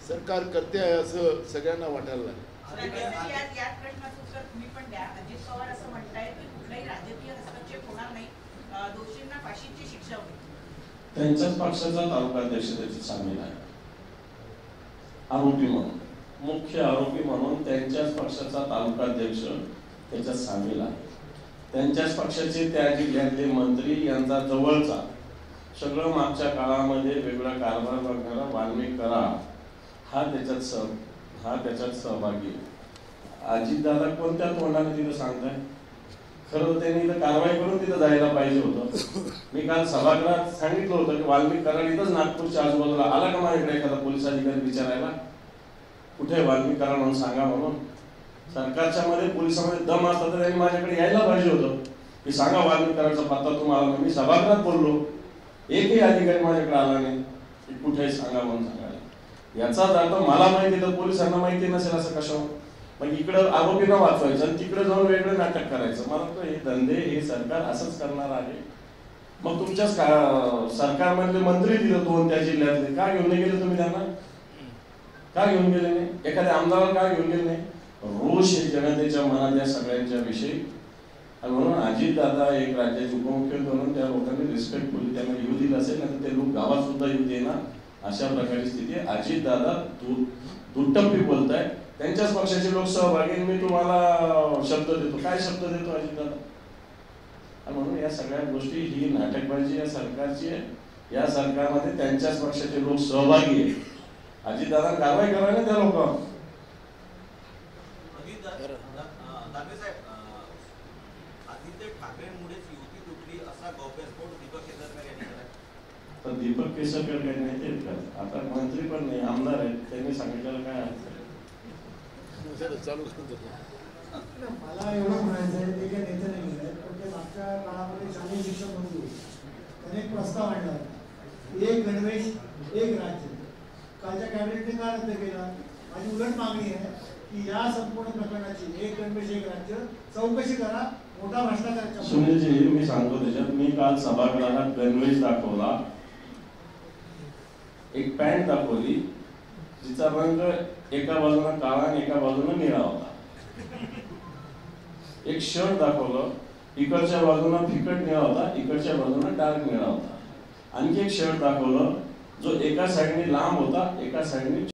सरकार करते आहे असं सगळ्यांना वाटायला लागलं. या प्रश्नाचं उत्तर तुम्ही पण द्या. अजित पवार असं म्हणतायत की कुठलाही राजकीय हस्तक्षेप होणार नाही, दोषींना फाशीची शिक्षा होईल. त्यांच्याच पक्षाचा तालुकाध्यक्ष त्याची सामील आहे, आरोपी म्हणून, मुख्य आरोपी म्हणून त्यांच्याच पक्षाचा तालुकाध्यक्ष त्याच्यात सामील आहे. त्यांच्याच पक्षाचे त्या जिल्ह्यातले मंत्री यांचा जवळचा सगळं मागच्या काळामध्ये वेगळा कारभार करणारा वाल्मिक कराड हा त्याच्यात सहभागी. अजितदादा कोणत्या तोंडाने तिथं सांगताय? खरं त्यांनी इथं कारवाई करून तिथं जायला पाहिजे होतं. मी काल सभागृहात सांगितलं होतं की वाल्मिक कराड इथंच नागपूरच्या आजूबाजूला आला का माझ्याकडे एखादा पोलीस अधिकारी विचारायला कुठे वाल्मिक कराड म्हणून सांगा म्हणून. सरकारच्या मध्ये पोलिसांमध्ये दम असता तर त्यांनी माझ्याकडे यायला पाहिजे होतं की सांगा वाल्मिक कराडचा पत्ता तुम्हाला. मी सभागृहात बोललो, एकही अधिकारी माझ्याकडे आला नाही की कुठे सांगा म्हणून सांगायला. याचाच अर्थ मला माहिती तर पोलिसांना माहिती नसेल असं कशावर. मग इकडं आरोपींना वाचवायचं आणि तिकडे जाऊन वेगळं नाटक करायचं. मला वाटतं हे धंदे हे सरकार असंच करणार आहे. मग तुमच्या सरकारमधले मंत्री दिलं दोन त्या जिल्ह्यातले, का घेऊन नाही गेले तुम्ही त्यांना? का घेऊन गेले नाही? एखाद्या आमदाराला का घेऊन गेले नाही? रोष हे जनतेच्या मनात या सगळ्यांच्या विषयी. आणि म्हणून अजितदादा एक राज्याचे उपमुख्यमंत्री म्हणून त्या लोकांनी रिस्पेक्टफुली त्यांना येऊ दिलं असेल, नाही ते लोक गावात सुद्धा येऊ देणार अशा प्रकारची स्थिती आहे. अजितदादा दुटप्पी बोलताय, त्यांच्याच पक्षाचे लोक सहभागी. मी तुम्हाला शब्द देतो, काय शब्द देतो अजितदादा? म्हणून या सगळ्या गोष्टी ही नाटकबाजी या सरकारची आहे. या सरकारमध्ये त्यांच्याच पक्षाचे लोक सहभागी आहे. अजितदादा कारवाई करायला त्या लोकांवर. दीपक केसरकर काही नाही का? आता मंत्री पण नाही, आमदार आहेत, त्यांनी सांगितलेलं काय अर्थ आहे? मला एवढं म्हणायचं आहे, ते काही नेते नाही आहेत, पण ते मागच्या काळामध्ये शालेय शिक्षण मंत्री त्याने एक प्रस्ताव आणला, एक गणवेश एक राज्य. कालच्या कॅबिनेटने काय रद्द केला? माझी उलट मागणी आहे की या संपूर्ण प्रकरणाची एक गणवेश एक राज्य चौकशी करा. मोठा भ्रष्टाचार. सुनीलजी, मी सांगतो त्याच्यात, मी काल सभागृहात गणवेश दाखवला, एक पॅन्ट दाखवली जिचा रंग एका बाजूला काळा आणि एका बाजूला निळा होता. एक शर्ट दाखवलं, इकडच्या बाजूला फिकट निळा होता, इकडच्या बाजूला डार्क निळा होता. आणखी एक शर्ट दाखवलं जो एका साईडने लांब होता, एका साईडने